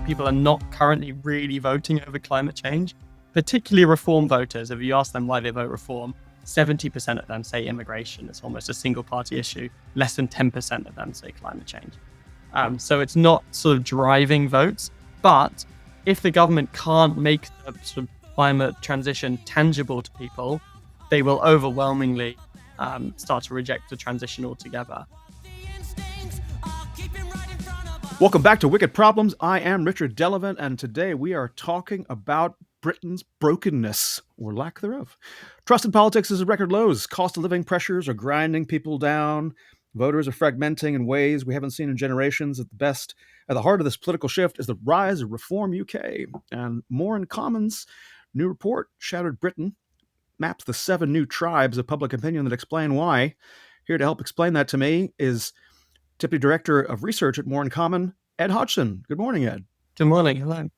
people are not currently really voting over climate change, particularly reform voters. If you ask them why they vote reform, 70% of them say immigration. It's almost a single party issue. Less than 10% of them say climate change. So it's not sort of driving votes. But if the government can't make the sort of climate transition tangible to people, they will overwhelmingly start to reject the transition altogether. Welcome back to Wicked Problems. I am Richard Delavant, and today we are talking about Britain's brokenness, or lack thereof. Trust in politics is at record lows. Cost of living pressures are grinding people down. Voters are fragmenting in ways we haven't seen in generations. At the heart of this political shift is the rise of Reform UK. And More in Common's new report, Shattered Britain, maps the 7 new tribes of public opinion that explain why. Here to help explain that to me is Deputy Director of Research at More in Common, Ed Hodgson. Good morning, Ed. Good morning. Hello.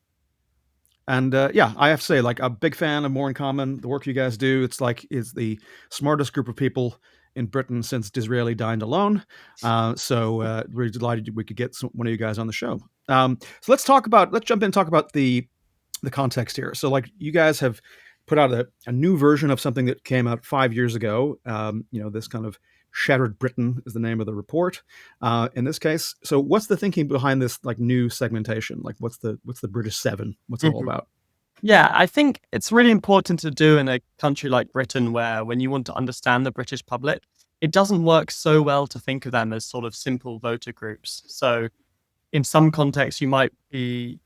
And I have to say, I'm a big fan of More in Common. The work you guys do, it's the smartest group of people in Britain since Disraeli dined alone. So we're delighted we could get one of you guys on the show. So let's jump in and talk about the context here. So you guys have put out a new version of something that came out 5 years ago. This kind of Shattered Britain is the name of the report in this case. So what's the thinking behind this new segmentation? What's the British 7? What's it all about? Yeah, I think it's really important to do in a country like Britain, where when you want to understand the British public, it doesn't work so well to think of them as sort of simple voter groups. So in some contexts, you might be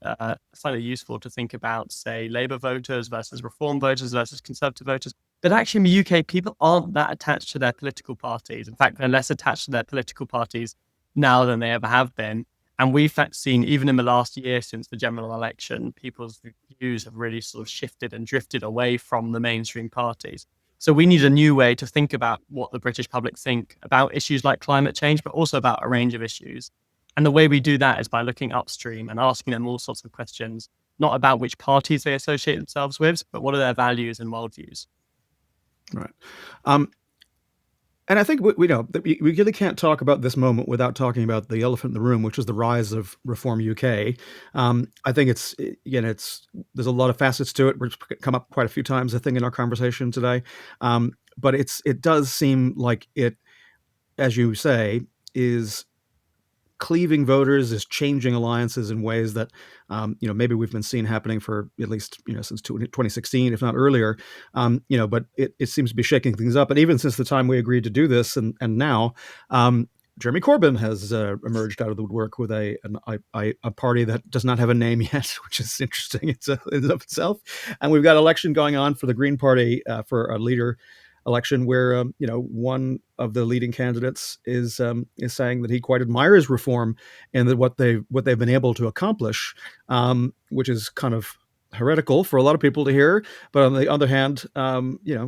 slightly useful to think about, say, Labour voters versus Reform voters versus Conservative voters. But actually in the UK, people aren't that attached to their political parties. In fact, they're less attached to their political parties now than they ever have been. And we've seen, even in the last year since the general election, people's views have really sort of shifted and drifted away from the mainstream parties. So we need a new way to think about what the British public think about issues like climate change, but also about a range of issues. And the way we do that is by looking upstream and asking them all sorts of questions, not about which parties they associate themselves with, but what are their values and worldviews. Right. And I think we know that we really can't talk about this moment without talking about the elephant in the room, which is the rise of Reform UK. I think there's a lot of facets to it, which come up quite a few times, I think, in our conversation today. But it does seem like it, as you say, is cleaving voters, is changing alliances in ways that maybe we've been seeing happening for at least since 2016, if not earlier. But it seems to be shaking things up. And even since the time we agreed to do this, and now Jeremy Corbyn has emerged out of the woodwork with a party that does not have a name yet, which is interesting in and of itself. And we've got an election going on for the Green Party for a leader election, where one of the leading candidates is saying that he quite admires reform and that what they've been able to accomplish, which is kind of heretical for a lot of people to hear. But on the other hand,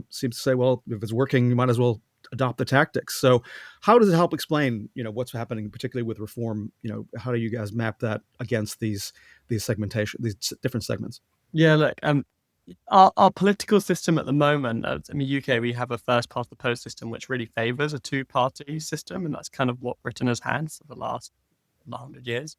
seems to say, well, if it's working, you might as well adopt the tactics. So how does it help explain what's happening, particularly with reform? How do you guys map that against these segmentation, these different segments? Yeah, look, our political system at the moment, in the UK, we have a first past the post system, which really favours a two-party system, and that's kind of what Britain has had for the last 100 years.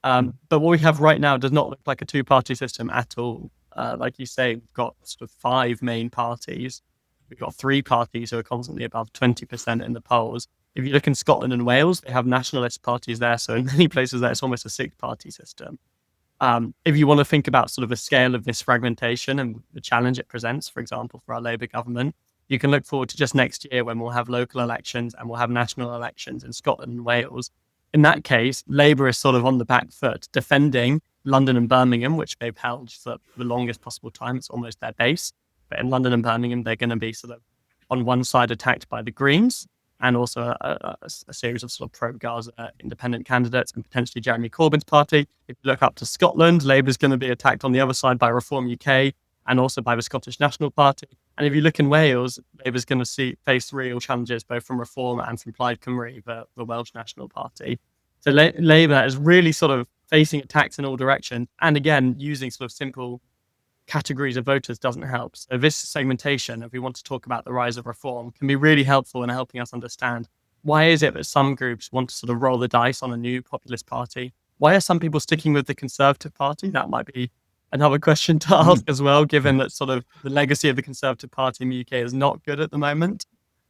But what we have right now does not look like a two-party system at all. Like you say, we've got sort of 5 main parties. We've got 3 parties who are constantly above 20% in the polls. If you look in Scotland and Wales, they have nationalist parties there. So in many places there, it's almost a 6-party system. If you want to think about sort of the scale of this fragmentation and the challenge it presents, for example, for our Labour government, you can look forward to just next year when we'll have local elections and we'll have national elections in Scotland and Wales. In that case, Labour is sort of on the back foot, defending London and Birmingham, which they've held for the longest possible time. It's almost their base. But in London and Birmingham, they're going to be sort of on one side attacked by the Greens, and also a series of sort of pro-Gaza independent candidates and potentially Jeremy Corbyn's party. If you look up to Scotland, Labour's going to be attacked on the other side by Reform UK and also by the Scottish National Party. And if you look in Wales, Labour's going to face real challenges both from Reform and from Plaid Cymru, the Welsh National Party. So Labour is really sort of facing attacks in all directions. And again, using sort of simple categories of voters doesn't help. So this segmentation, if we want to talk about the rise of reform, can be really helpful in helping us understand why is it that some groups want to sort of roll the dice on a new populist party Why are some people sticking with the Conservative Party? That might be another question to Mm. ask as well, given that sort of the legacy of the Conservative Party in the UK is not good at the moment.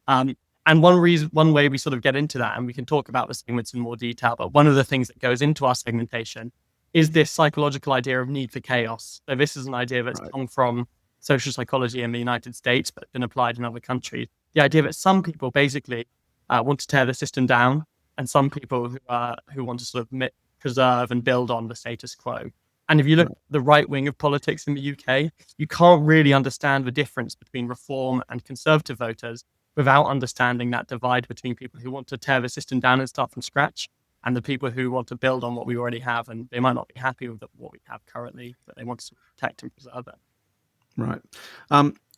Um, and one way we sort of get into that, and we can talk about the segments in more detail, but one of the things that goes into our segmentation is this psychological idea of need for chaos. So this is an idea that's Right. come from social psychology in the United States, but been applied in other countries. The idea that some people basically want to tear the system down, and some people who want to sort of preserve and build on the status quo. And if you look Right. at the right wing of politics in the UK, you can't really understand the difference between reform and conservative voters without understanding that divide between people who want to tear the system down and start from scratch and the people who want to build on what we already have. And they might not be happy with what we have currently, but they want to protect and preserve it. Right.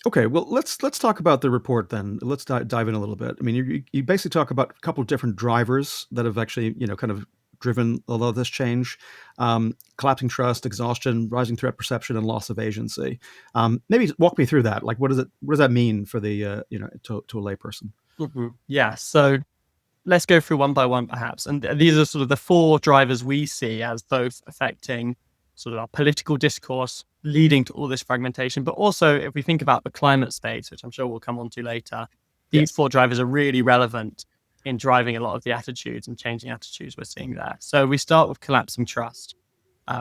Okay. Well, let's talk about the report then. Let's dive in a little bit. I mean, you basically talk about a couple of different drivers that have actually, kind of driven a lot of this change: collapsing trust, exhaustion, rising threat perception, and loss of agency. Maybe walk me through that. Like, what does that mean for the to a layperson? Mm-hmm. Yeah. So let's go through one by one, perhaps. And these are sort of the four drivers we see as both affecting sort of our political discourse, leading to all this fragmentation. But also, if we think about the climate space, which I'm sure we'll come on to later, Yeah. these four drivers are really relevant in driving a lot of the attitudes and changing attitudes we're seeing there. So we start with collapsing trust.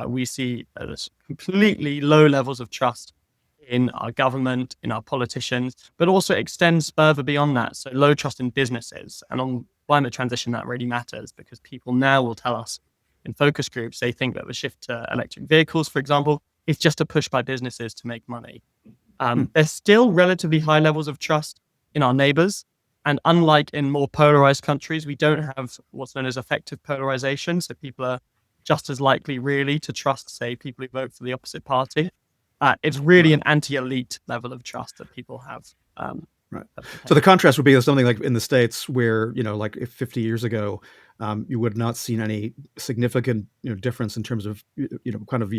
We see this completely low levels of trust in our government, in our politicians, but also extends further beyond that. So low trust in businesses. And on climate transition, that really matters because people now will tell us in focus groups, they think that the shift to electric vehicles, for example, is just a push by businesses to make money. Hmm. There's still relatively high levels of trust in our neighbors. And unlike in more polarized countries, we don't have what's known as effective polarization. So people are just as likely, really, to trust, say, people who vote for the opposite party. It's really Right. an anti-elite level of trust that people have. Right. So the contrast would be something like in the States where, like if 50 years ago, you would not seen any significant, difference in terms of, kind of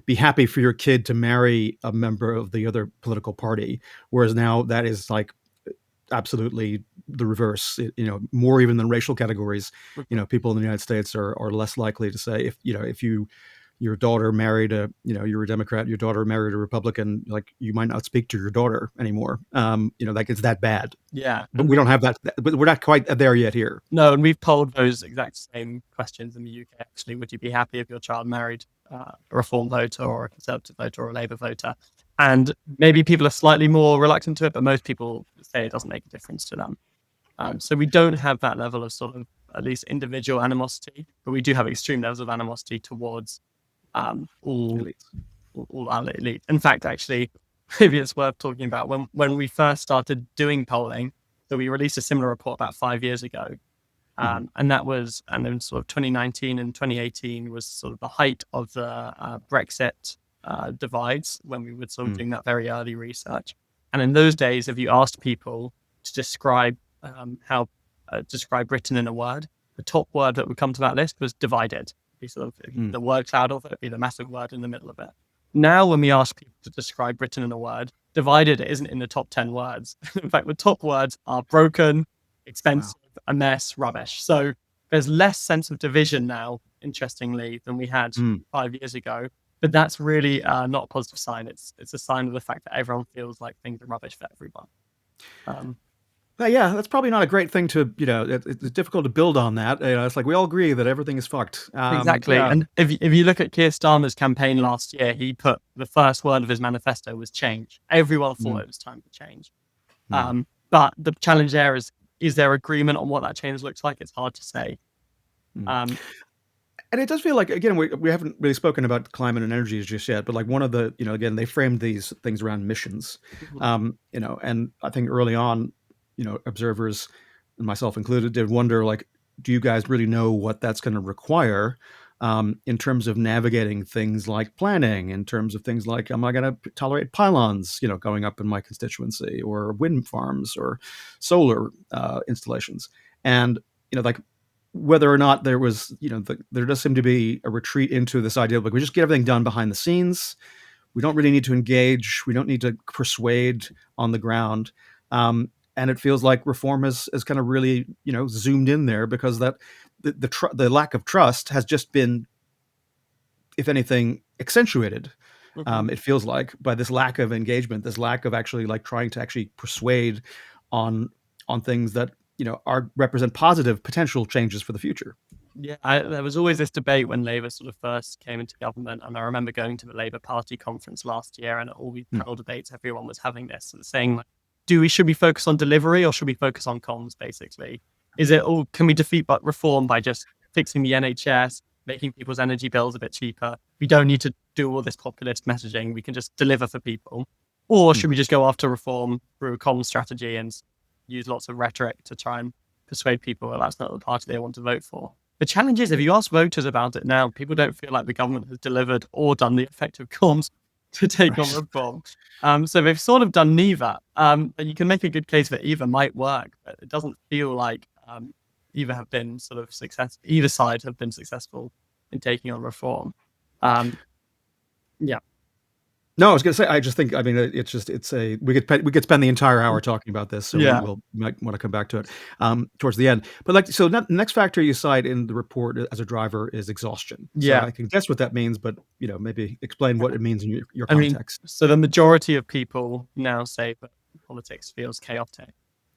be happy for your kid to marry a member of the other political party. Whereas now that is like absolutely the reverse, more even than racial categories. People in the United States are less likely to say if your daughter married you're a Democrat, your daughter married a Republican, like you might not speak to your daughter anymore. Like it's that bad. Yeah. But we don't have that. But we're not quite there yet here. No, and we've polled those exact same questions in the UK, actually. Would you be happy if your child married a Reform voter or a Conservative voter or a Labour voter? And maybe people are slightly more reluctant to it, but most people say it doesn't make a difference to them. So we don't have that level of sort of at least individual animosity, but we do have extreme levels of animosity towards all our elite. In fact, actually, maybe it's worth talking about when we first started doing polling. So we released a similar report about 5 years ago, and then sort of 2019 and 2018 was sort of the height of the Brexit divides when we were sort of doing that very early research. And in those days, if you asked people to describe describe Britain in a word, the top word that would come to that list was divided. Be sort of the word cloud of it, be the massive word in the middle of it. Now, when we ask people to describe Britain in a word, divided isn't in the top 10 words. In fact, the top words are broken, expensive, a mess, rubbish. So there's less sense of division now, interestingly, than we had 5 years ago. But that's really not a positive sign. It's a sign of the fact that everyone feels like things are rubbish for everyone. Yeah, that's probably not a great thing to, it's difficult to build on that. It's like we all agree that everything is fucked. Exactly. Yeah. And if you look at Keir Starmer's campaign last year, he put the first word of his manifesto was change. Everyone thought it was time for change. But the challenge there is there agreement on what that change looks like? It's hard to say. And it does feel like, again, we haven't really spoken about climate and energy just yet, but like one of the, again, they framed these things around missions, and I think early on, observers, and myself included, did wonder, like, do you guys really know what that's going to require in terms of navigating things like planning, in terms of things like, am I going to tolerate pylons, going up in my constituency, or wind farms or solar installations? And, like, whether or not there was, there does seem to be a retreat into this idea of like, we just get everything done behind the scenes. We don't really need to engage. We don't need to persuade on the ground. And it feels like reform is kind of really, zoomed in there because that the lack of trust has just been if anything, accentuated. Hmm. It feels like by this lack of engagement, this lack of actually like trying to actually persuade on things that are represent positive potential changes for the future. Yeah, there was always this debate when Labour sort of first came into government, and I remember going to the Labour Party conference last year, and at all these Mm, panel debates, everyone was having this and saying, like, should we focus on delivery or should we focus on comms? Basically, is it all can we defeat but reform by just fixing the NHS, making people's energy bills a bit cheaper? We don't need to do all this populist messaging. We can just deliver for people, or mm. should we just go after reform through a comms strategy and use lots of rhetoric to try and persuade people that that's not the party they want to vote for? The challenge is, if you ask voters about it now, people don't feel like the government has delivered or done the effective comms to take on Right. reform. So they've sort of done neither. And you can make a good case that either might work, but it doesn't feel like either have been sort of success. Either side have been successful in taking on reform. Um, yeah, No, I was going to say. I just think. I mean, we could spend the entire hour talking about this, so yeah, we'll might want to come back to it towards the end. But like, so the next factor you cite in the report as a driver is exhaustion. So yeah. I can guess what that means, but maybe explain what it means in your I mean, context. so the majority of people now say that politics feels chaotic.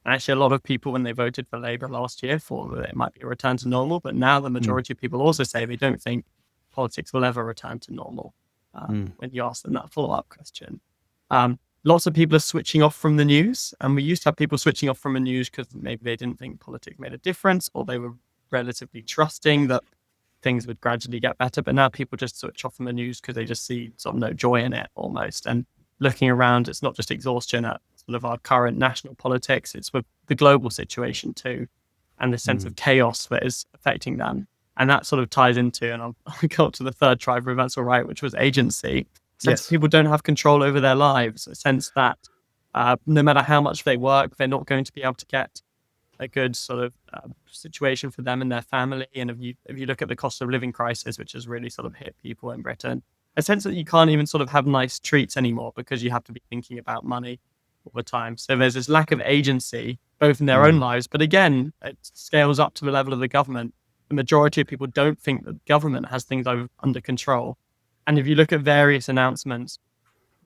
And actually, a lot of people, when they voted for Labour last year, thought that it might be a return to normal. But now the Mm, majority of people also say they don't think politics will ever return to normal mm, when you ask them that follow-up question. Lots of people are switching off from the news. And we used to have people switching off from the news because maybe they didn't think politics made a difference, or they were relatively trusting that things would gradually get better. But now people just switch off from the news because they just see sort of no joy in it almost. And looking around, it's not just exhaustion at sort of our current national politics, it's with the global situation too, and the sense mm. of chaos that is affecting them. And that sort of ties into, and I'll go up to the third driver, if that's all right, which was agency. A sense that Yes. people don't have control over their lives, a sense that no matter how much they work, they're not going to be able to get a good sort of situation for them and their family. And if you look at the cost of living crisis, which has really sort of hit people in Britain, a sense that you can't even sort of have nice treats anymore because you have to be thinking about money all the time. So there's this lack of agency, both in their own Mm, lives, but again, it scales up to the level of the government. The majority of people don't think that government has things under control. And if you look at various announcements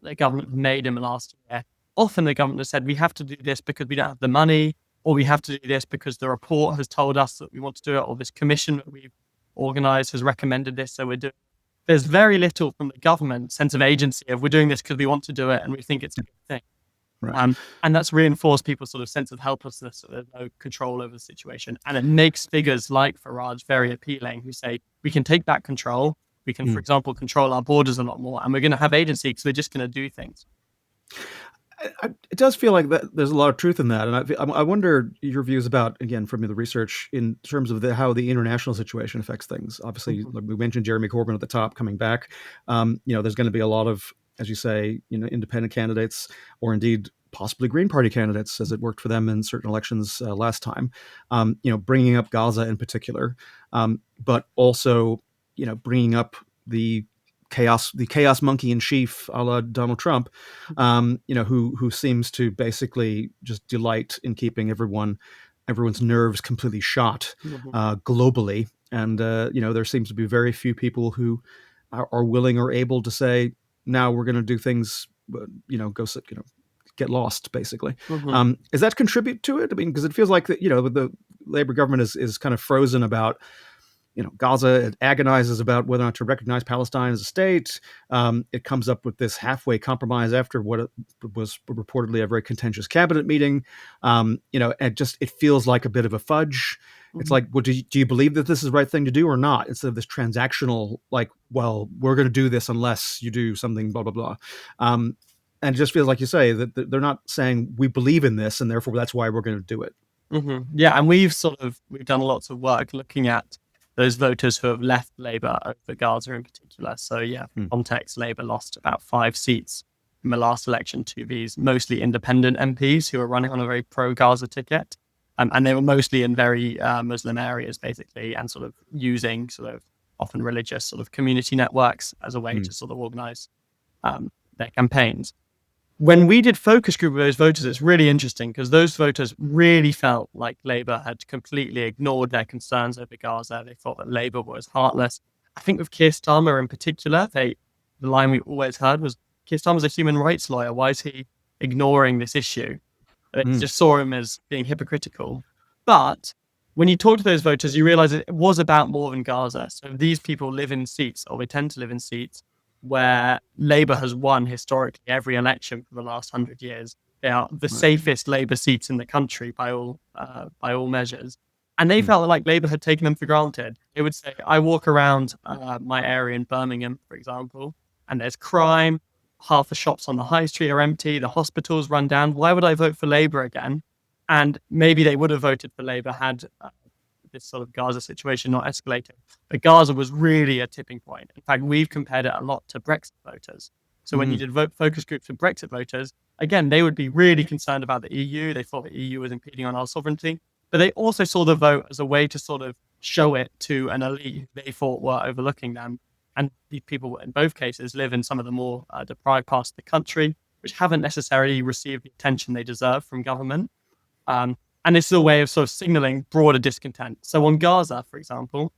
the government have made in the last year, often the government has said, we have to do this because we don't have the money, or we have to do this because the report has told us that we want to do it, or this commission that we've organized has recommended this, so we're doing it. There's very little from the government sense of agency of we're doing this because we want to do it and we think it's a good thing. right. And that's reinforced people's sort of sense of helplessness, that there's no control over the situation. And it makes figures like Farage very appealing, who say, we can take back control. We can, for Mm. example, control our borders a lot more, and we're going to have agency because we're just going to do things. It does feel like that there's a lot of truth in that, and I wonder your views about, again, from the research in terms of how the international situation affects things. Obviously, Mhm. like we mentioned Jeremy Corbyn at the top coming back. There's going to be a lot of, as you say, independent candidates, or indeed possibly Green Party candidates, as it worked for them in certain elections last time. Bringing up Gaza in particular, but also bringing up the chaos monkey in chief, a la Donald Trump, who seems to basically just delight in keeping everyone's nerves completely shot Mhm. globally. And there seems to be very few people who are willing or able to say, now we're going to do things, get lost, basically. Mhm. Does that contribute to it? I mean, because it feels like that, the Labour government is kind of frozen about Gaza. It agonizes about whether or not to recognize Palestine as a state. It comes up with this halfway compromise after what it was reportedly a very contentious cabinet meeting. It feels like a bit of a fudge. It's Mhm. like, well, do you believe that this is the right thing to do or not? Instead of this transactional, like, well, we're going to do this unless you do something, blah, blah, blah. And it just feels like you say that they're not saying we believe in this and therefore that's why we're going to do it. Mhm. Yeah, and we've done lots of work looking at those voters who have left Labour over Gaza in particular. So yeah, for Hmm. context, Labour lost about 5 seats in the last election to these mostly independent MPs who were running on a very pro-Gaza ticket. And they were mostly in very Muslim areas, basically, and sort of using sort of often religious sort of community networks as a way Hmm. to sort of organize their campaigns. When we did focus group with those voters, it's really interesting because those voters really felt like Labour had completely ignored their concerns over Gaza. They thought that Labour was heartless. I think with Keir Starmer in particular, the line we always heard was Keir Starmer's a human rights lawyer. Why is he ignoring this issue? They Mm, just saw him as being hypocritical. But when you talk to those voters, you realize it was about more than Gaza. So these people live in seats, or they tend to live in seats, where Labour has won historically every election for the last 100 years. They are the right. safest Labour seats in the country by all measures. And they Mm, felt like Labour had taken them for granted. They would say, I walk around my area in Birmingham, for example, and there's crime. Half the shops on the high street are empty. The hospitals run down. Why would I vote for Labour again? And maybe they would have voted for Labour had this sort of Gaza situation not escalated. But Gaza was really a tipping point. In fact, we've compared it a lot to Brexit voters. So when you mm, did focus groups for Brexit voters, again, they would be really concerned about the EU. They thought the EU was impeding on our sovereignty. But they also saw the vote as a way to sort of show it to an elite they thought were overlooking them. And these people, in both cases, live in some of the more deprived parts of the country, which haven't necessarily received the attention they deserve from government. Um, and this is a way of sort of signaling broader discontent. So on Gaza, for example,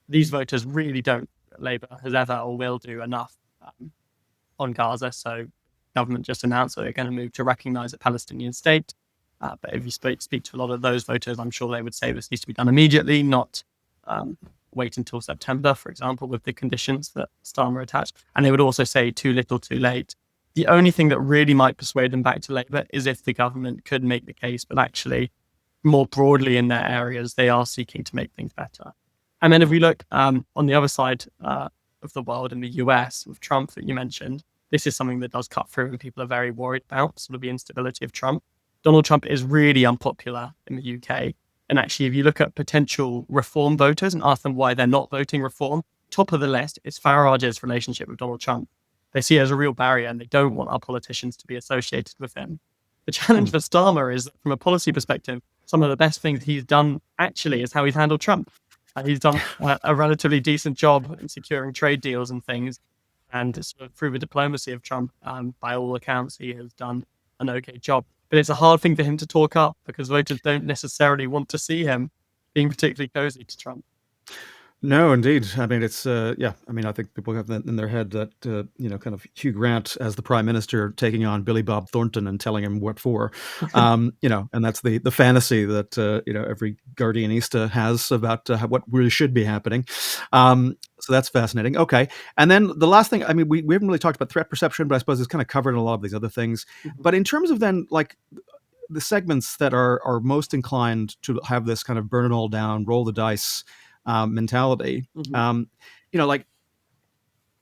these voters really don't, Labour has ever or will do enough on Gaza. So government just announced that they're going to move to recognize a Palestinian state. But if you speak to a lot of those voters, I'm sure they would say this needs to be done immediately, not wait until September, for example, with the conditions that Starmer attached. And they would also say too little, too late. The only thing that really might persuade them back to Labour is if the government could make the case, but actually, more broadly in their areas, they are seeking to make things better. And then if we look on the other side of the world in the US with Trump that you mentioned, this is something that does cut through and people are very worried about, sort of the instability of Trump. Donald Trump is really unpopular in the UK. And actually, if you look at potential reform voters and ask them why they're not voting reform, top of the list is Farage's relationship with Donald Trump. They see it as a real barrier and they don't want our politicians to be associated with him. The challenge mm. for Starmer is, from a policy perspective, some of the best things he's done actually is how he's handled Trump. He's done a relatively decent job in securing trade deals and things. And sort of through the diplomacy of Trump, by all accounts, he has done an okay job. But it's a hard thing for him to talk up because voters don't necessarily want to see him being particularly cozy to Trump. No, indeed. I mean, it's yeah. I mean, I think people have that in their head that kind of Hugh Grant as the prime minister taking on Billy Bob Thornton and telling him what for, and that's the fantasy that every Guardianista has about what really should be happening. So that's fascinating. Okay, and then the last thing. I mean, we haven't really talked about threat perception, but I suppose it's kind of covered in a lot of these other things. Mm-hmm. But in terms of then, like, the segments that are most inclined to have this kind of burn it all down, roll the dice mentality. Mm-hmm. Like,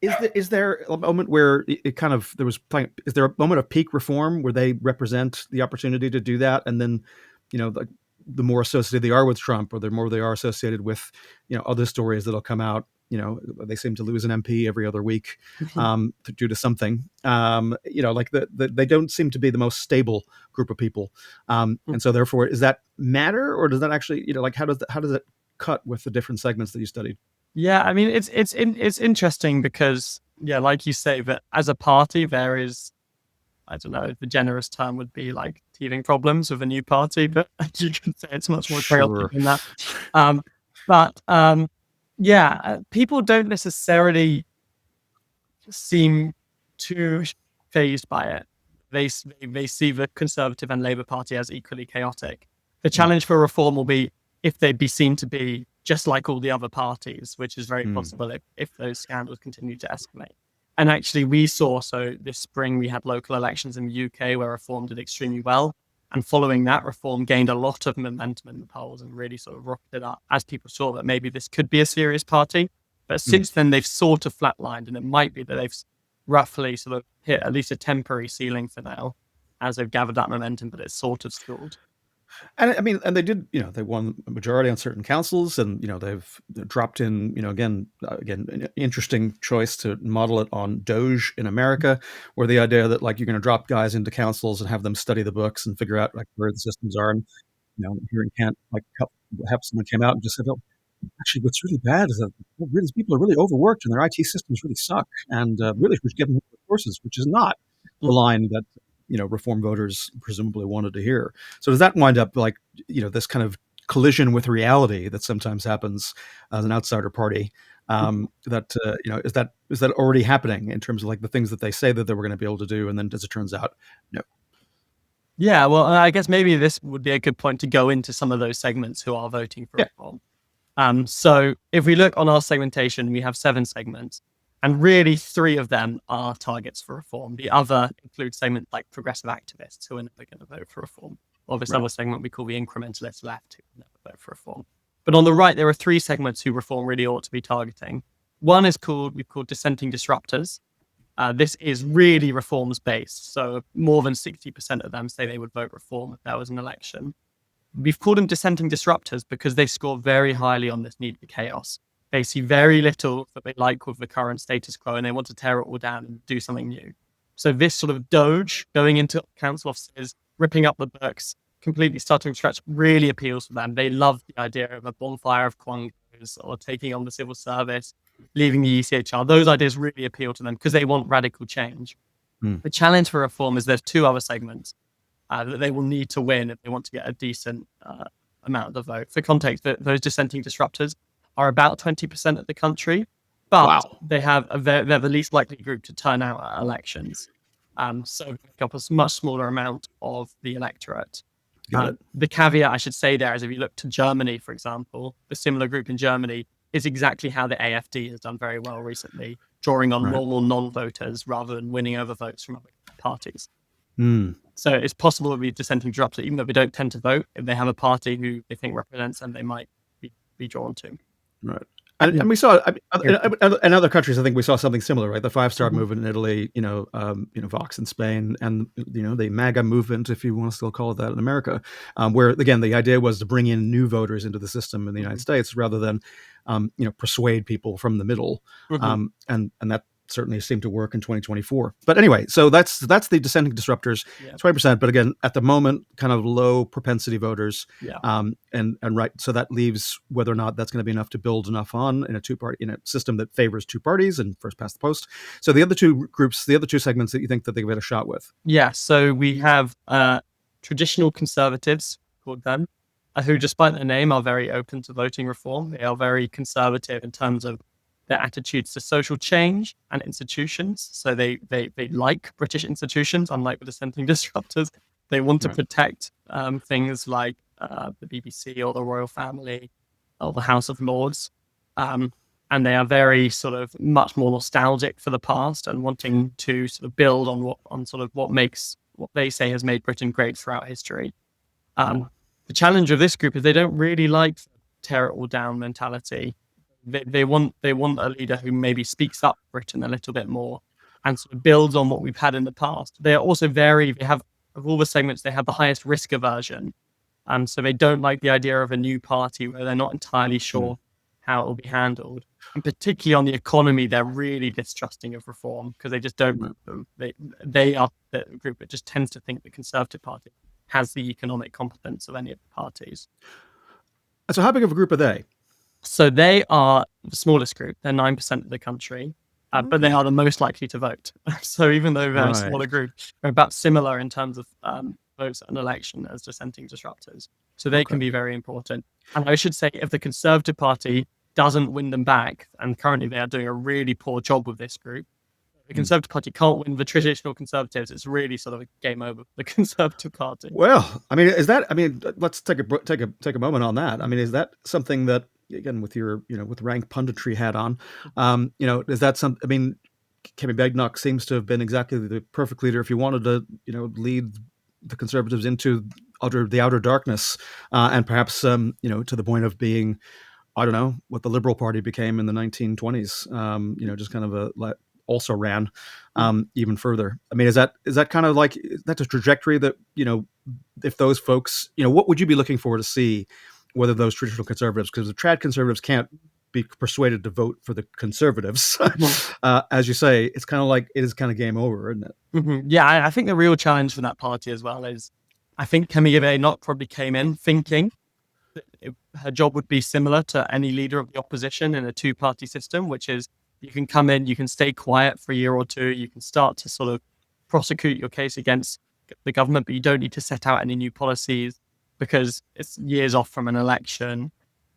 is there a moment where it kind of there was playing? Is there a moment of peak reform where they represent the opportunity to do that, and then, the more associated they are with Trump, or the more they are associated with, other stories that'll come out. They seem to lose an MP every other week due to something. Like they don't seem to be the most stable group of people, and so therefore, does that matter, or does that actually, like, how does it cut with the different segments that you studied? Yeah, I mean, it's interesting because, yeah, like you say, that as a party, there is, I don't know, the generous term would be like teething problems with a new party, but you can say it's much more chaotic Sure. than that. But people don't necessarily seem too phased by it. They see the Conservative and Labour Party as equally chaotic. The Mm, challenge for reform will be if they'd be seen to be just like all the other parties, which is very mm, possible if those scandals continue to escalate. And actually, we saw, so this spring we had local elections in the UK where reform did extremely well. And following that, reform gained a lot of momentum in the polls and really sort of rocketed up as people saw that maybe this could be a serious party. But mm. since then, they've sort of flatlined, and it might be that they've roughly sort of hit at least a temporary ceiling for now as they've gathered that momentum, but it's sort of stalled. And I mean, and they did, they won a majority on certain councils, and they've dropped in, again, an interesting choice to model it on Doge in America, where the idea that, like, you're going to drop guys into councils and have them study the books and figure out, like, where the systems are, and here in Kent, like, have someone came out and just said, "Oh, actually, what's really bad is that these people are really overworked and their IT systems really suck, and really we should give them resources," which is not the line that reform voters presumably wanted to hear. So does that wind up like this kind of collision with reality that sometimes happens as an outsider party That is that already happening in terms of like the things that they say that they were going to be able to do, and then as it turns out, no. Yeah, well, I guess maybe this would be a good point to go into some of those segments who are voting for Yeah. reform. So if we look on our segmentation, we have 7 segments, and really 3 of them are targets for reform. The other includes segments like progressive activists who are never going to vote for reform, or this other segment we call the incrementalist left who will never vote for reform. But on the right, there are 3 segments who reform really ought to be targeting. One is we've called dissenting disruptors. This is really reforms based. So more than 60% of them say they would vote reform if there was an election. We've called them dissenting disruptors because they score very highly on this need for chaos. They see very little that they like with the current status quo, and they want to tear it all down and do something new. So this sort of doge going into council offices, ripping up the books, completely starting from scratch really appeals to them. They love the idea of a bonfire of quangos or taking on the civil service, leaving the ECHR. Those ideas really appeal to them because they want radical change. The challenge for reform is there's 2 other segments that they will need to win if they want to get a decent amount of the vote. For context, those dissenting disruptors are about 20% of the country, but Wow. they're the least likely group to turn out at elections. So they make up a much smaller amount of the electorate. The caveat I should say there is if you look to Germany, for example, the similar group in Germany is exactly how the AfD has done very well recently, drawing on normal non-voters rather than winning over votes from other parties. So it's possible to be dissenting disruptors, even though they don't tend to vote. If they have a party who they think represents them, they might be drawn to. Right. And we saw in other countries, I think we saw something similar, right? The Five Star movement in Italy, Vox in Spain, and the MAGA movement, if you want to still call it that, in America, where again the idea was to bring in new voters into the system in the United States rather than persuade people from the middle, and that certainly seemed to work in 2024. But anyway, so that's the dissenting disruptors, 20%. But again, at the moment, kind of low propensity voters. And right, so that leaves whether or not that's going to be enough to build enough on in a system that favors 2 parties and first past the post. So the other 2 groups, the other 2 segments that you think that they've got a shot with. Yeah. So we have traditional conservatives, called them, who, despite their name, are very open to voting reform. They are very conservative in terms of their attitudes to social change and institutions. So they like British institutions, unlike the dissenting disruptors. They want to protect things like the BBC or the royal family or the House of Lords. And they are very sort of much more nostalgic for the past and wanting to sort of build on what they say has made Britain great throughout history. The challenge of this group is they don't really like tear it all down mentality. They want a leader who maybe speaks up Britain a little bit more and sort of builds on what we've had in the past. They are also they have, of all the segments, they have the highest risk aversion. So they don't like the idea of a new party where they're not entirely sure how it will be handled. And particularly on the economy, they're really distrusting of reform because they just don't. They are the group that just tends to think the Conservative Party has the economic competence of any of the parties. So how big of a group are they? So they are the smallest group. They're 9% of the country, but they are the most likely to vote. So even though they're a smaller group, they're about similar in terms of votes at an election as dissenting disruptors. So they can be very important. And I should say, if the Conservative Party doesn't win them back, and currently they are doing a really poor job with this group, the Conservative Party can't win the traditional Conservatives. It's really sort of a game over for the Conservative Party. Well, I mean, let's take a moment on that. I mean, is that something that, again, with your with rank punditry hat on, is that some? I mean, Kemi Badenoch seems to have been exactly the perfect leader if you wanted to lead the Conservatives into the outer darkness, and perhaps to the point of being, I don't know, what the Liberal Party became in the 1920s. Just kind of also ran even further. I mean, is that kind of like, that's a trajectory that if those folks, what would you be looking for to see whether those traditional conservatives, because the trad conservatives can't be persuaded to vote for the conservatives, as you say, it's kind of like, it is kind of game over, isn't it? Yeah, I think the real challenge for that party as well is, I think Kemi Badenoch probably came in thinking that her job would be similar to any leader of the opposition in a 2-party system, which is you can come in, you can stay quiet for a year or 2, you can start to sort of prosecute your case against the government, but you don't need to set out any new policies because it's years off from an election.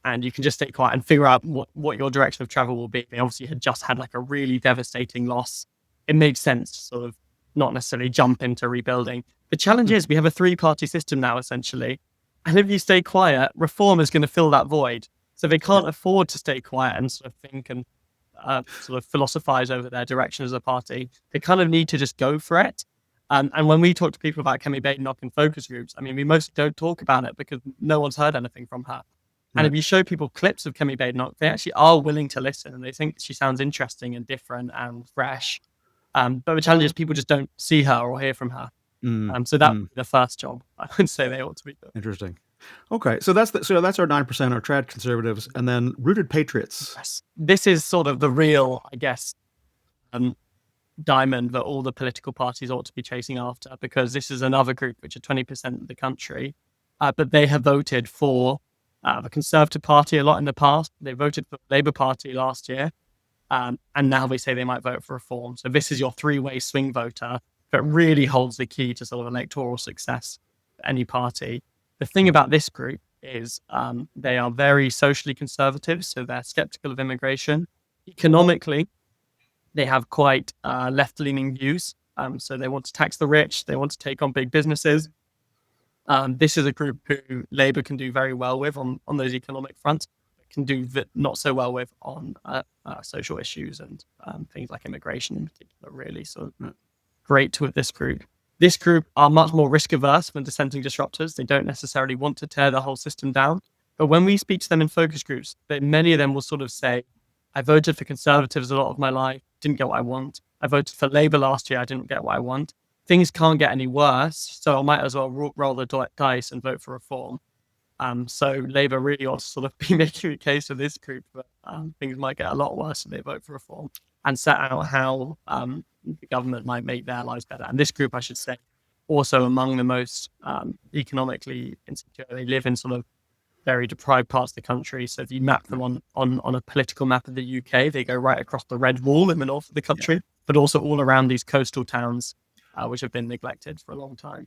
and you can just stay quiet and figure out what your direction of travel will be. They obviously had just had like a really devastating loss. It made sense to sort of not necessarily jump into rebuilding. The challenge is we have a three-party system now, essentially. And if you stay quiet, reform is going to fill that void. So they can't afford to stay quiet and sort of think and sort of philosophize over their direction as a party. They kind of need to just go for it. And when we talk to people about Kemi Badenoch in focus groups, I mean, we mostly don't talk about it because no one's heard anything from her. And if you show people clips of Kemi Badenoch, they actually are willing to listen and they think she sounds interesting and different and fresh. But the challenge is people just don't see her or hear from her. So that would be the first job I would say they ought to be doing. Interesting. Okay, so that's our 9%, our trad conservatives, and then rooted patriots. Yes. This is sort of the real, I guess, diamond that all the political parties ought to be chasing after, because this is another group which are 20% of the country, but they have voted for the Conservative Party a lot in the past. They voted for the Labour Party last year, and now they say they might vote for Reform. So this is your three-way swing voter that really holds the key to sort of electoral success for any party. The thing about this group is they are very socially conservative, so they're skeptical of immigration. Economically, they have quite left-leaning views. So they want to tax the rich. They want to take on big businesses. This is a group who Labour can do very well with on those economic fronts, but can do not so well with on social issues and things like immigration in particular, really. So great with this group. This group are much more risk-averse than dissenting disruptors. They don't necessarily want to tear the whole system down. But when we speak to them in focus groups, many of them will sort of say, I voted for Conservatives a lot of my life, didn't get what I want. I voted for Labour last year, I didn't get what I want. Things can't get any worse, so I might as well roll the dice and vote for Reform. So Labour really ought to sort of be making a case for this group that things might get a lot worse if they vote for Reform, and set out how the government might make their lives better. And this group, I should say, also among the most economically insecure. They live in sort of very deprived parts of the country. So if you map them on a political map of the UK, they go right across the Red Wall in the north of the country, but also all around these coastal towns, which have been neglected for a long time.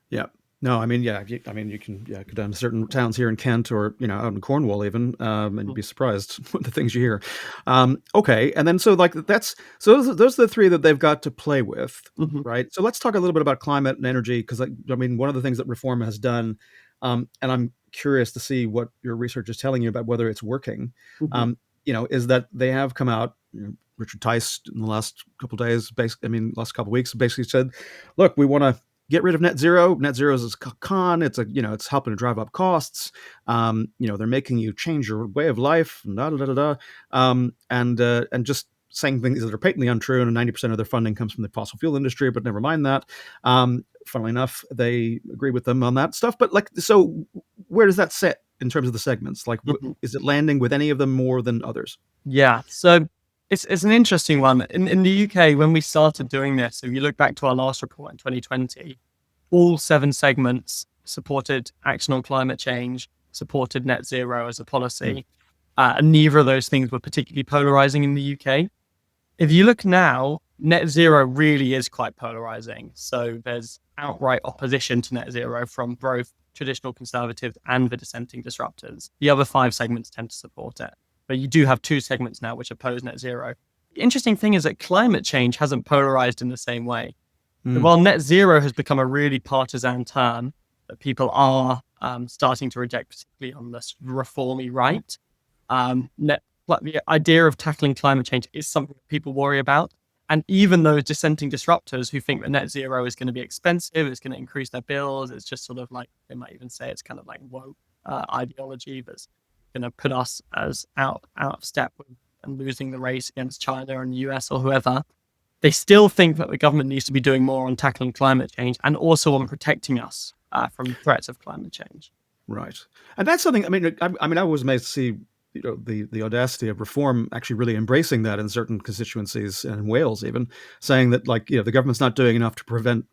Yeah. No, I mean, you can go down to certain towns here in Kent or, out in Cornwall even, and you'd be surprised with the things you hear. Okay. And then, so those are the three that they've got to play with, right? So let's talk a little bit about climate and energy, because one of the things that Reform has done, and I'm curious to see what your research is telling you about whether it's working, is that they have come out, Richard Tice in the last couple of days, last couple of weeks, basically said, look, we want to get rid of net zero. Net zero is a con. It's it's helping to drive up costs. They're making you change your way of life, and just saying things that are patently untrue. And 90% of their funding comes from the fossil fuel industry, but never mind that. Funnily enough, they agree with them on that stuff. But so where does that sit in terms of the segments? Is it landing with any of them more than others? Yeah. So it's an interesting one. In the UK, when we started doing this, if you look back to our last report in 2020, all 7 segments supported action on climate change, supported net zero as a policy. And neither of those things were particularly polarizing in the UK. If you look now, net zero really is quite polarizing. So there's outright opposition to net zero from both traditional conservatives and the dissenting disruptors. The other 5 segments tend to support it. But you do have 2 segments now which oppose net zero. The interesting thing is that climate change hasn't polarized in the same way. While net zero has become a really partisan term that people are starting to reject, particularly on the reformy right, the idea of tackling climate change is something that people worry about. And even those dissenting disruptors who think that net zero is going to be expensive, it's going to increase their bills, it's just sort of like, they might even say it's kind of like woke ideology that's going to put us as out of step with and losing the race against China and the US or whoever, they still think that the government needs to be doing more on tackling climate change and also on protecting us from threats of climate change. Right. And that's something, I was amazed to see, the audacity of Reform actually really embracing that in certain constituencies, and in Wales even, saying that the government's not doing enough to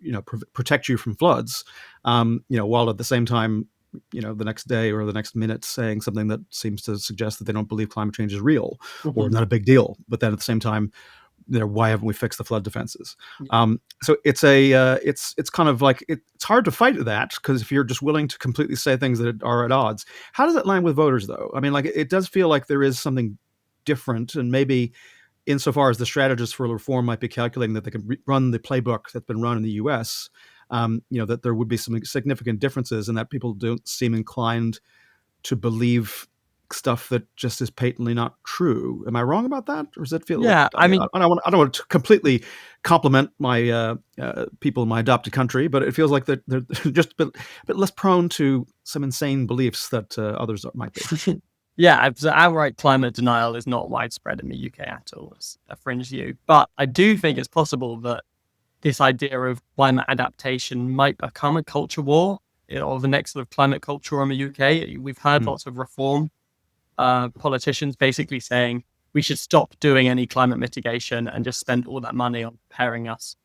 protect you from floods, while at the same time, the next day or the next minute saying something that seems to suggest that they don't believe climate change is real or not a big deal. But then at the same time, why haven't we fixed the flood defenses? Yeah. So it's kind of like it's hard to fight that, because if you're just willing to completely say things that are at odds. How does it land with voters, though? I mean, like, it does feel like there is something different, and maybe insofar as the strategists for reform might be calculating that they can run the playbook that's been run in the U.S., that there would be some significant differences, and that people don't seem inclined to believe stuff that just is patently not true. Am I wrong about that, or does it feel like? Yeah, I mean, I don't want to completely compliment my people in my adopted country, but it feels like they're just a bit less prone to some insane beliefs that others might be. yeah, outright climate denial is not widespread in the UK at all. It's a fringe view. But I do think it's possible that this idea of climate adaptation might become a culture war, or the next sort of climate culture war in the UK. We've heard lots of reform politicians basically saying we should stop doing any climate mitigation and just spend all that money on preparing us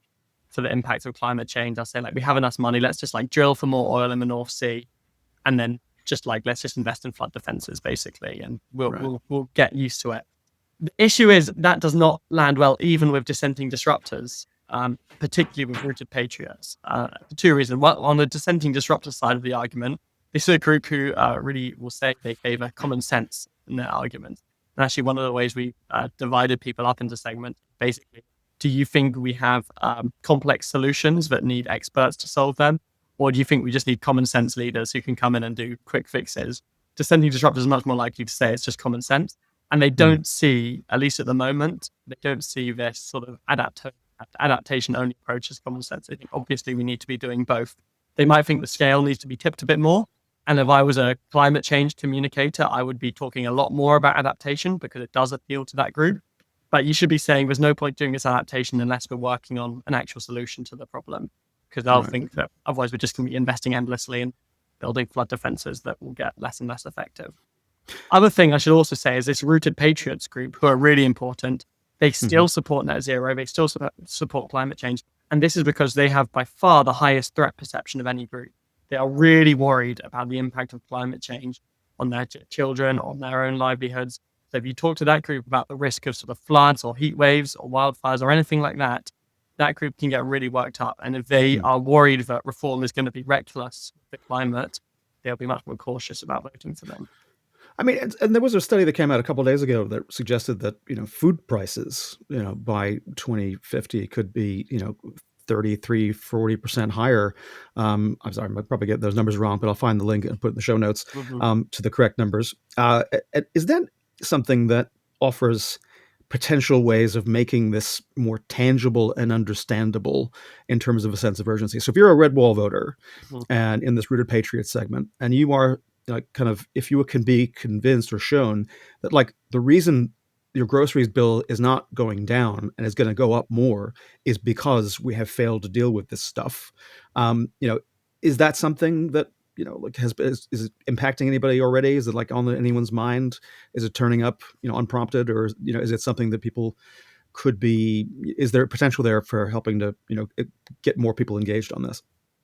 for the impacts of climate change. I'll say, like, we have enough money, let's just like drill for more oil in the North Sea, and then just like let's just invest in flood defenses basically, and we'll get used to it. The issue is that does not land well even with dissenting disruptors, particularly with rooted patriots, for two reasons. One, on the dissenting disruptor side of the argument, this is a group who really will say they favor common sense in their argument. And actually, one of the ways we divided people up into segments, basically, do you think we have complex solutions that need experts to solve them? Or do you think we just need common sense leaders who can come in and do quick fixes? Dissenting disruptors are much more likely to say it's just common sense. And they don't see, at least at the moment, they don't see this sort of adaptation-only approach as common sense. They think, obviously, we need to be doing both. They might think the scale needs to be tipped a bit more. And if I was a climate change communicator, I would be talking a lot more about adaptation because it does appeal to that group. But you should be saying there's no point doing this adaptation unless we're working on an actual solution to the problem. Because they'll think that otherwise we're just going to be investing endlessly in building flood defenses that will get less and less effective. Other thing I should also say is this Rooted Patriots group, who are really important, they still support net zero, they still support climate change. And this is because they have by far the highest threat perception of any group. They are really worried about the impact of climate change on their children, on their own livelihoods. So if you talk to that group about the risk of sort of floods or heat waves or wildfires or anything like that, that group can get really worked up. And if they are worried that reform is going to be reckless with the climate, they'll be much more cautious about voting for them. I mean, and there was a study that came out a couple of days ago that suggested that, food prices, by 2050 could be, 33, 40% higher. I'm sorry, I might probably get those numbers wrong, but I'll find the link and put it in the show notes to the correct numbers. Is that something that offers potential ways of making this more tangible and understandable in terms of a sense of urgency? So if you're a red wall voter and in this Rooted Patriot segment, and you are kind of, if you can be convinced or shown that, like, the reason your groceries bill is not going down and is going to go up more is because we have failed to deal with this stuff. Is that something that, like, is it impacting anybody already? Is it like on anyone's mind? Is it turning up, unprompted, or, is it something that people could be, is there potential there for helping to, get more people engaged on this?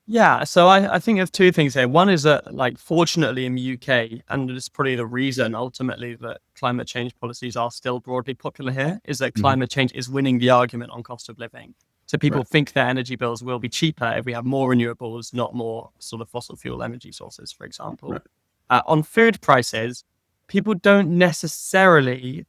Yeah, so I think there's two things here. One is that, like, fortunately in the UK, and it's probably the reason ultimately that climate change policies are still broadly popular here, is that climate change is winning the argument on cost of living. So people think their energy bills will be cheaper if we have more renewables, not more sort of fossil fuel energy sources, for example. On food prices, people don't necessarily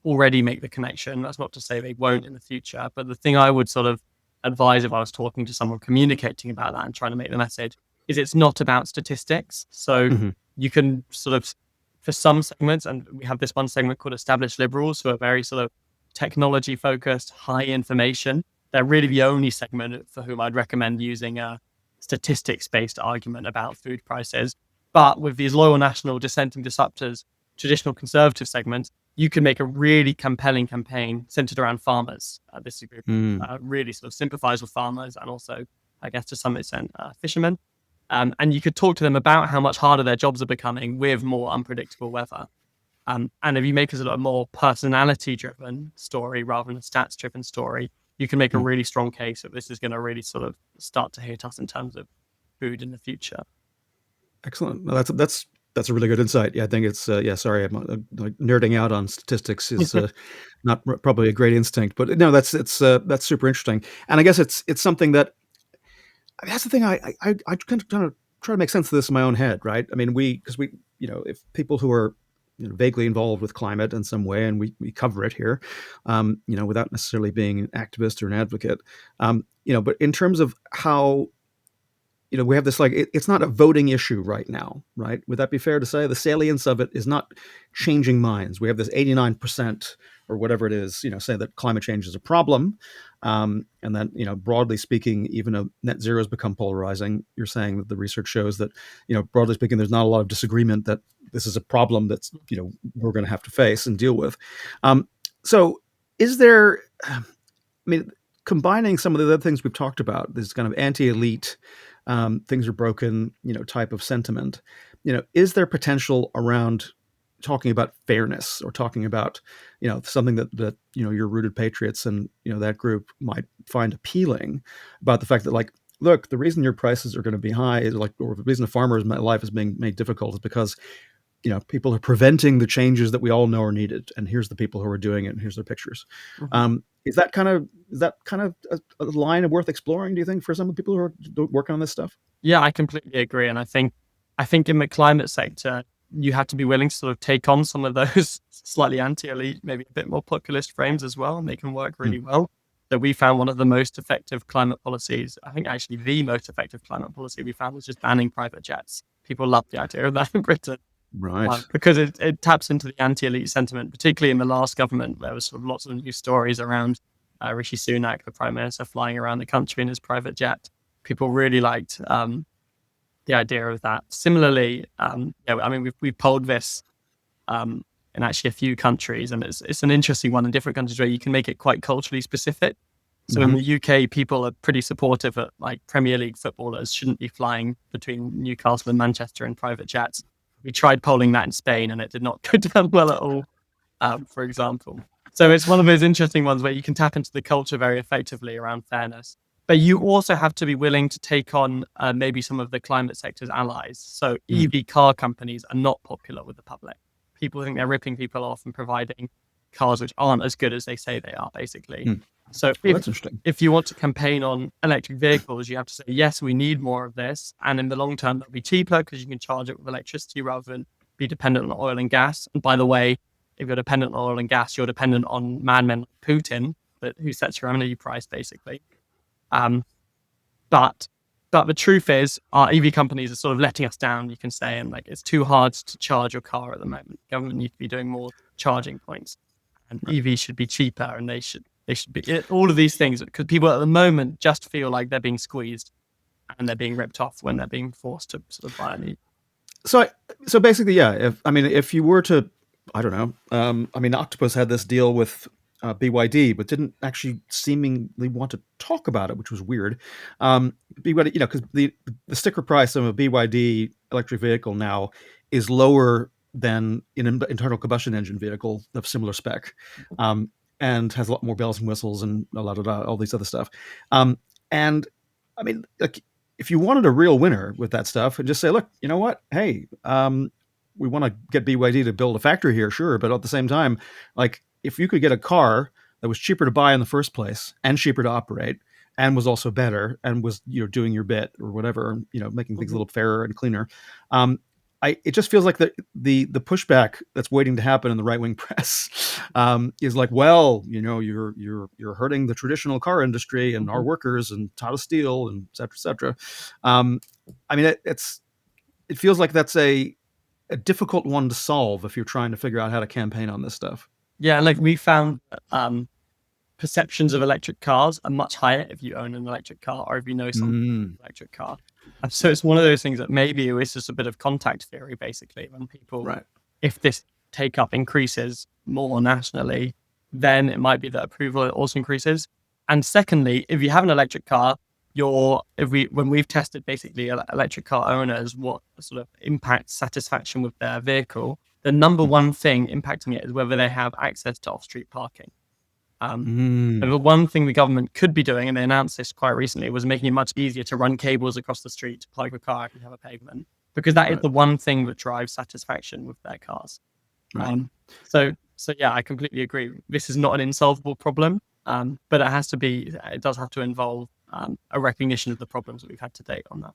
already make the connection. That's not to say they won't in the future, but the thing I would sort of advise if I was talking to someone communicating about that and trying to make the message is it's not about statistics. So you can sort of, for some segments, and we have this one segment called established liberals who are very sort of technology focused, high information. They're really the only segment for whom I'd recommend using a statistics based argument about food prices. But with these loyal national dissenting disruptors, traditional conservative segments, you can make a really compelling campaign centered around farmers. This group really sort of sympathize with farmers and also, I guess, to some extent, fishermen. And you could talk to them about how much harder their jobs are becoming with more unpredictable weather. And if you make a sort of more personality-driven story rather than a stats-driven story, you can make a really strong case that this is going to really sort of start to hit us in terms of food in the future. Excellent. No, that's That's a really good insight. Yeah, I think it's sorry, I'm like nerding out on statistics is not probably a great instinct, but no, that's super interesting. And I guess it's something that that's the thing. I kind of try to make sense of this in my own head, right? I mean, because we if people who are vaguely involved with climate in some way, and we cover it here, without necessarily being an activist or an advocate, but in terms of how we have this like it's not a voting issue right now, right? Would that be fair to say? The salience of it is not changing minds. We have this 89% or whatever it is, say that climate change is a problem, and then broadly speaking, even though net zero has become polarizing, you're saying that the research shows that broadly speaking, there's not a lot of disagreement that this is a problem that's we're going to have to face and deal with. So, is there? I mean, combining some of the other things we've talked about, this kind of anti-elite, things are broken, type of sentiment. Is there potential around talking about fairness or talking about, something that your rooted patriots and that group might find appealing about the fact that like, look, the reason your prices are going to be high is like, or the reason a farmer's life is being made difficult is because people are preventing the changes that we all know are needed, and here's the people who are doing it, and here's their pictures. Mhm. Is that kind of a line worth exploring? Do you think for some of the people who are working on this stuff? Yeah, I completely agree. And I think in the climate sector, you have to be willing to sort of take on some of those slightly anti-elite, maybe a bit more populist frames as well, and they can work Hmm. really well. That we found one of the most effective climate policies, I think actually the most effective climate policy we found was just banning private jets. People love the idea of that in Britain. Right. Because it taps into the anti-elite sentiment, particularly in the last government. There was sort of lots of news stories around Rishi Sunak, the prime minister, flying around the country in his private jet. People really liked the idea of that. Similarly, yeah, I mean, we've polled this in actually a few countries, and it's an interesting one in different countries where you can make it quite culturally specific. So in Hmm. the UK, people are pretty supportive that like Premier League footballers shouldn't be flying between Newcastle and Manchester in private jets. We tried polling that in Spain, and it did not go down well at all, for example. So it's one of those interesting ones where you can tap into the culture very effectively around fairness. But you also have to be willing to take on maybe some of the climate sector's allies. So Mm. EV car companies are not popular with the public. People think they're ripping people off and providing cars which aren't as good as they say they are, basically. Mm. So Well, that's interesting. if you want to campaign on electric vehicles, you have to say, yes, we need more of this. And in the long term, that'll be cheaper because you can charge it with electricity rather than be dependent on oil and gas. And by the way, if you're dependent on oil and gas, you're dependent on madmen like Putin, who sets your energy price, basically. Um, but but the truth is, our EV companies are sort of letting us down, you can say, and like it's too hard to charge your car at the moment. Government needs to be doing more charging points, and Right. EV should be cheaper, and they should be all of these things because people at the moment just feel like they're being squeezed and they're being ripped off when they're being forced to sort of buy a new. So, so basically, yeah. If you were to, I don't know. Octopus had this deal with BYD, but didn't actually seemingly want to talk about it, which was weird. BYD, because the sticker price of a BYD electric vehicle now is lower than in an internal combustion engine vehicle of similar spec, um, and has a lot more bells and whistles and all these other stuff. And I mean, like, if you wanted a real winner with that stuff, and just say, look, you know what? Hey, we want to get BYD to build a factory here, sure, but at the same time, like, if you could get a car that was cheaper to buy in the first place and cheaper to operate and was also better and was doing your bit or whatever, making things a Mhm. little fairer and cleaner. um, it just feels like the pushback that's waiting to happen in the right wing press is like, well, you're hurting the traditional car industry and our Mhm. workers and Tata Steel and et cetera. Um, it feels like that's a difficult one to solve if you're trying to figure out how to campaign on this stuff. Yeah, like we found perceptions of electric cars are much higher if you own an electric car or if you know someone who owns Mm, an electric car. And so it's one of those things that maybe it's just a bit of contact theory, basically, when people, right. if this take up increases more nationally, then it might be that approval also increases. And secondly, if you have an electric car, when we've tested basically electric car owners, what sort of impacts satisfaction with their vehicle, the number one thing impacting it is whether they have access to off-street parking. Um, and Mm, the one thing the government could be doing, and they announced this quite recently, was making it much easier to run cables across the street to plug a car if you have a pavement. because that is Right. the one thing that drives satisfaction with their cars. Right. So yeah, I completely agree. This is not an insolvable problem, but it has to be. It does have to involve a recognition of the problems that we've had to date on that.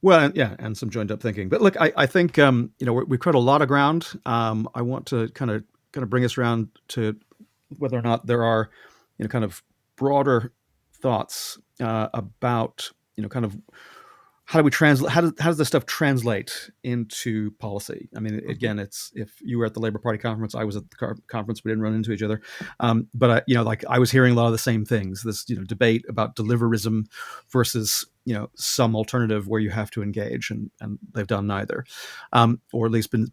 Well, and some joined up thinking. But look, I think we've covered a lot of ground. I want to kind of bring us around to whether or not there are kind of broader thoughts about kind of how do we translate how does this stuff translate into policy. I mean, Mm-hmm. again, it's if you were at the Labor Party conference, I was at the conference, we didn't run into each other, but like I was hearing a lot of the same things, this debate about deliverism versus some alternative where you have to engage, and they've done neither, or at least been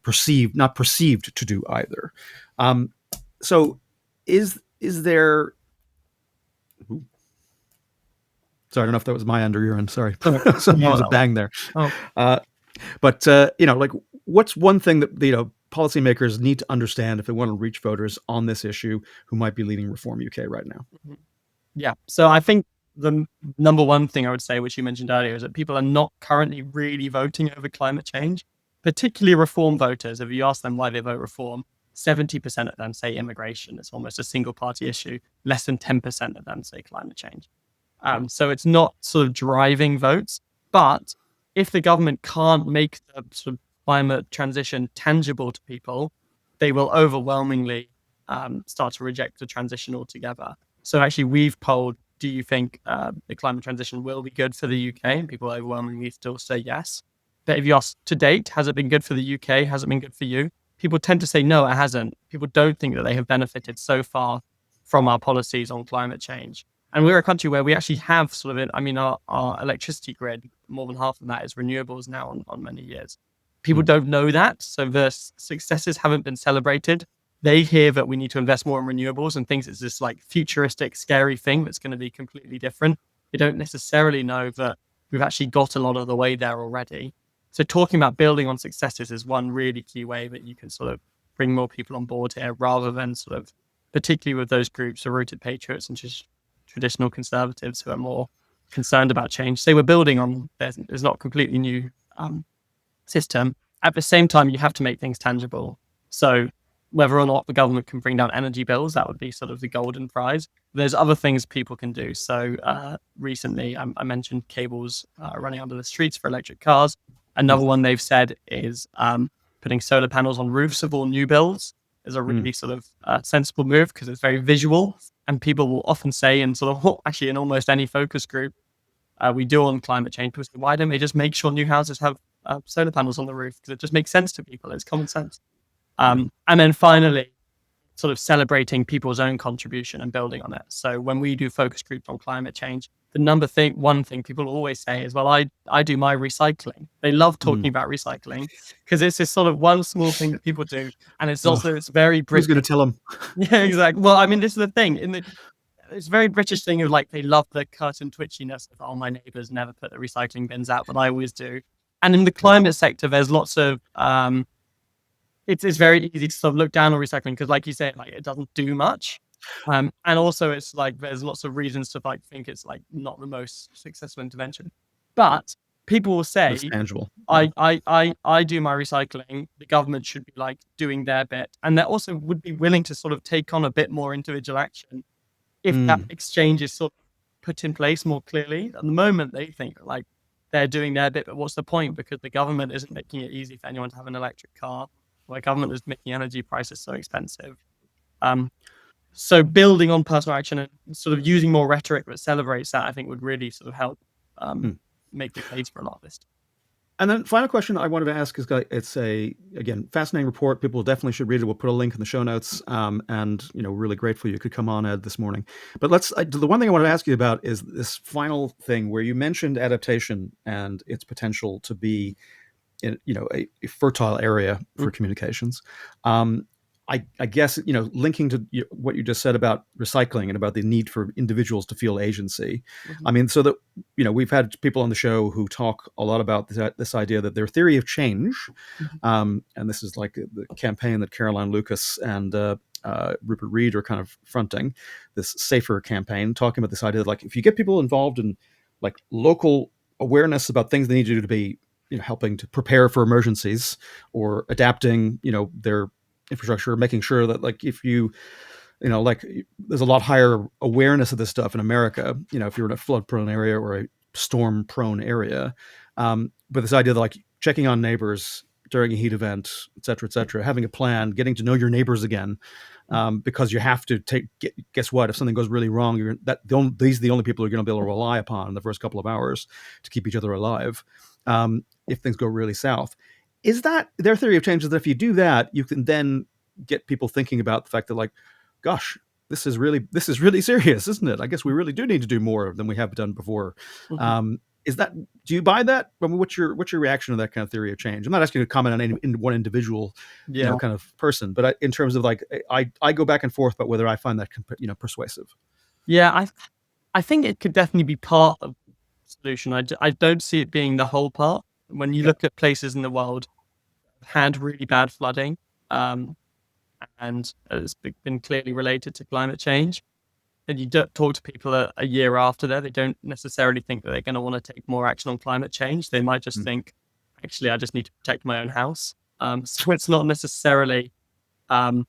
not perceived to do either. So is there Sorry, I don't know if that was my end or your end. Sorry, So, so there no, was a that was, bang there. oh, Uh, but like, what's one thing that policymakers need to understand if they want to reach voters on this issue who might be leading Reform UK right now? mhm. Yeah. So I think the number one thing I would say, which you mentioned earlier, is that people are not currently really voting over climate change, particularly reform voters. If you ask them why they vote reform, 70% of them say immigration. It's almost a single party issue. Less than 10% of them say climate change. So it's not sort of driving votes. But if the government can't make the sort of climate transition tangible to people, they will overwhelmingly start to reject the transition altogether. So actually, we've polled, do you think the climate transition will be good for the UK? And people overwhelmingly still say yes. But if you ask to date, has it been good for the UK? Has it been good for you? People tend to say no, it hasn't. People don't think that they have benefited so far from our policies on climate change. And we're a country where we actually have sort of, our electricity grid, more than half of that is renewables now on many years. People Mm. don't know that. So the successes haven't been celebrated. They hear that we need to invest more in renewables and thinks it's this like futuristic, scary thing that's going to be completely different. They don't necessarily know that we've actually got a lot of the way there already. So talking about building on successes is one really key way that you can sort of bring more people on board here, rather than sort of, particularly with those groups, the rooted patriots and just traditional conservatives who are more concerned about change. Say we're building on there's not a completely new system. At the same time, you have to make things tangible. So whether or not the government can bring down energy bills, that would be sort of the golden prize. There's other things people can do. So recently, I mentioned cables running under the streets for electric cars. Another one they've said is putting solar panels on roofs of all new builds is a really sort of sensible move, because it's very visual. And people will often say, in sort of actually in almost any focus group we do on climate change, people say, why don't they just make sure new houses have solar panels on the roof? Because it just makes sense to people. It's common sense. And then finally, sort of celebrating people's own contribution and building on it. So when we do focus groups on climate change, the one thing people always say is, well, I do my recycling. They love talking about recycling because it's this sort of one small thing that people do. And it's also, it's very Who's going British. to tell them? Yeah, exactly. Well, I mean, this is the thing. It's very British thing of like, they love the curtain twitchiness of, oh, my neighbors never put the recycling bins out, but I always do. And in the climate sector, there's lots of, it's very easy to sort of look down on recycling because, like you say, like it doesn't do much. And also it's like, there's lots of reasons to like think it's like not the most successful intervention. But people will That's say, tangible. I do my recycling. The government should be like doing their bit. And they also would be willing to sort of take on a bit more individual action if that exchange is sort of put in place more clearly. At the moment, they think like they're doing their bit, but what's the point? Because the government isn't making it easy for anyone to have an electric car. Or the government is making energy prices so expensive. So building on personal action and sort of using more rhetoric that celebrates that, I think would really sort of help make the case for a lot of this. And then final question I wanted to ask is, it's again, fascinating report. People definitely should read it. We'll put a link in the show notes. And really grateful you could come on, Ed, this morning. But the one thing I wanted to ask you about is this final thing where you mentioned adaptation and its potential to be a fertile area for communications. I guess, linking to what you just said about recycling and about the need for individuals to feel agency. I mean, so that, we've had people on the show who talk a lot about this idea that their theory of change, and this is like the campaign that Caroline Lucas and Rupert Reed are kind of fronting, this Safer campaign, talking about this idea that, like, if you get people involved in like local awareness about things they need to do to be helping to prepare for emergencies or adapting, their infrastructure, making sure that like if you like there's a lot higher awareness of this stuff in America, if you're in a flood prone area or a storm prone area. But this idea that like checking on neighbors during a heat event, et cetera, having a plan, getting to know your neighbors again, because you have to guess what, if something goes really wrong, these are the only people you're going to be able to rely upon in the first couple of hours to keep each other alive. If things go really south, is that their theory of change is that if you do that, you can then get people thinking about the fact that like, gosh, this is really serious, isn't it? I guess we really do need to do more than we have done before. Mm-hmm. Do you buy that? I mean, what's your reaction to that kind of theory of change? I'm not asking you to comment on any one individual, kind of person, but in terms of like, I go back and forth about whether I find that, persuasive. Yeah, I think it could definitely be part of the solution. I don't see it being the whole part. When you look at places in the world that had really bad flooding, and it's been clearly related to climate change, and you talk to people a year after that, they don't necessarily think that they're going to want to take more action on climate change. They might just think, actually, I just need to protect my own house. So it's not necessarily going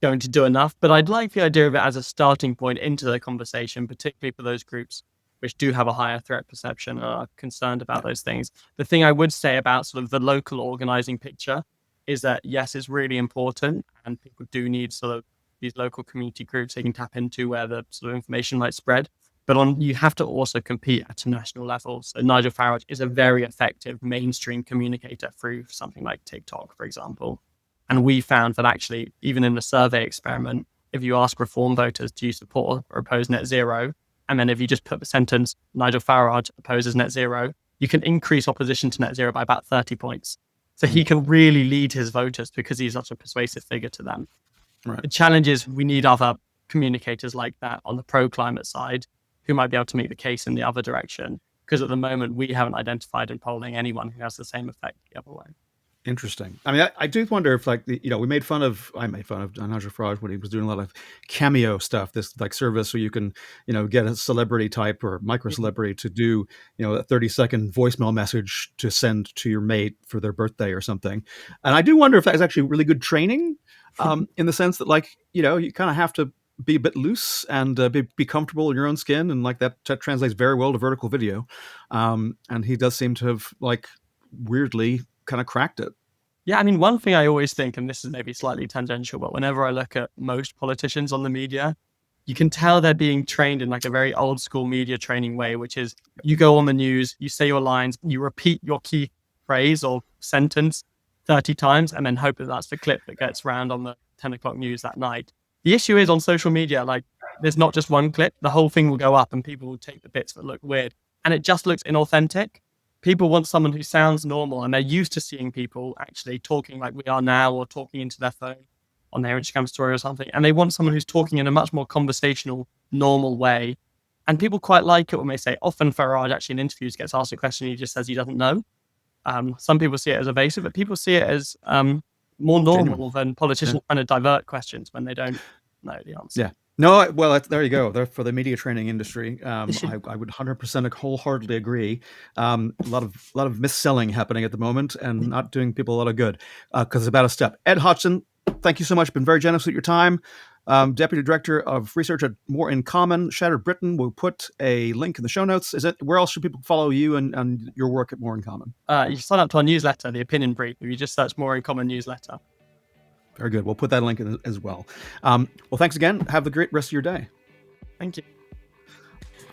to do enough, but I'd like the idea of it as a starting point into the conversation, particularly for those groups which do have a higher threat perception and are concerned about those things. The thing I would say about sort of the local organizing picture is that, yes, it's really important, and people do need sort of these local community groups they can tap into where the sort of information might spread. But you have to also compete at a national level. So Nigel Farage is a very effective mainstream communicator through something like TikTok, for example. And we found that actually, even in the survey experiment, if you ask Reform voters, do you support or oppose net zero? And then if you just put the sentence, Nigel Farage opposes net zero, you can increase opposition to net zero by about 30 points. So he can really lead his voters because he's such a persuasive figure to them. Right. The challenge is we need other communicators like that on the pro-climate side who might be able to make the case in the other direction. Because at the moment, we haven't identified in polling anyone who has the same effect the other way. Interesting. I mean, I do wonder if, like, I made fun of Nigel Farage when he was doing a lot of Cameo stuff, this like service where you can, get a celebrity type or micro celebrity to do, a 30-second voicemail message to send to your mate for their birthday or something. And I do wonder if that is actually really good training, in the sense that, like, you kind of have to be a bit loose and be comfortable in your own skin, and like that translates very well to vertical video. And he does seem to have, like, weirdly kind of cracked it. Yeah, I mean, one thing I always think, and this is maybe slightly tangential, but whenever I look at most politicians on the media, you can tell they're being trained in like a very old school media training way, which is you go on the news, you say your lines, you repeat your key phrase or sentence 30 times, and then hope that that's the clip that gets round on the 10 o'clock news that night. The issue is on social media, like, there's not just one clip, the whole thing will go up and people will take the bits that look weird, and it just looks inauthentic. People want someone who sounds normal, and they're used to seeing people actually talking like we are now, or talking into their phone on their Instagram story or something. And they want someone who's talking in a much more conversational, normal way. And people quite like it when they say, often Farage actually in interviews gets asked a question, he just says he doesn't know. Some people see it as evasive, but people see it as more normal than politicians trying to divert questions when they don't know the answer. Yeah. No, well, there you go. For the media training industry, I would 100% wholeheartedly agree. A lot of misselling happening at the moment, and not doing people a lot of good, because it's about a step. Ed Hodgson, thank you so much. Been very generous with your time. Deputy Director of Research at More in Common, Shattered Britain. We'll put a link in the show notes. Where else should people follow you and your work at More in Common? You sign up to our newsletter, The Opinion Brief. If you just search More in Common newsletter. Very good. We'll put that link in as well. Well, thanks again. Have a great rest of your day. Thank you.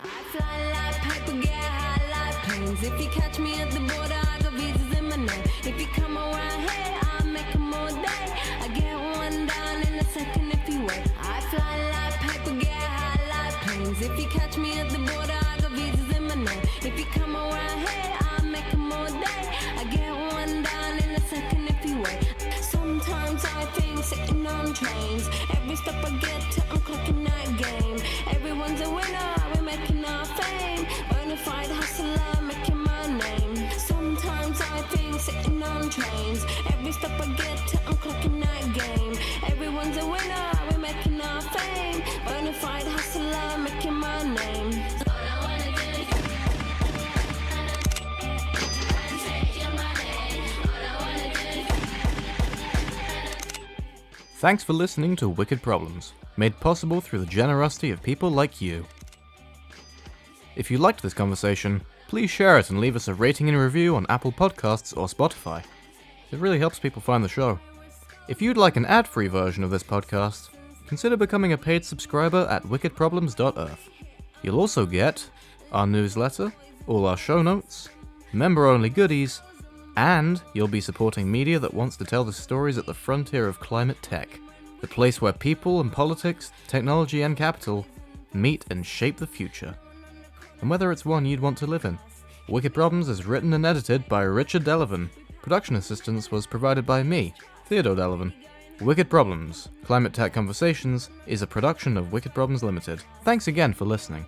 I fly like paper, get high like planes. If you catch me at the border, I got visas in my name. If you come around here, I'll make them all day. I get one down in a second if you wait. I fly like paper, get high like planes. If you catch me at the border, I got visas in my name. If you come around here, I'll make them all day. I get one down in a second if you wait. Sometimes I think sitting on trains. Every step I get to, I'm clocking that game. Everyone's a winner, we're making our fame. Bonafide hustler, making my name. Sometimes I think sitting on trains. Every step I get to, I'm clocking that game. Everyone's a winner, we're making our fame. Bonafide hustler, making my name. All I wanna do is take your money. Thanks for listening to Wicked Problems, made possible through the generosity of people like you. If you liked this conversation, please share it and leave us a rating and review on Apple Podcasts or Spotify. It really helps people find the show. If you'd like an ad-free version of this podcast, consider becoming a paid subscriber at wickedproblems.earth. You'll also get our newsletter, all our show notes, member-only goodies, and you'll be supporting media that wants to tell the stories at the frontier of climate tech, the place where people and politics, technology and capital meet and shape the future. And whether it's one you'd want to live in. Wicked Problems is written and edited by Richard Delavan. Production assistance was provided by me, Theodore Delavan. Wicked Problems, Climate Tech Conversations, is a production of Wicked Problems Limited. Thanks again for listening.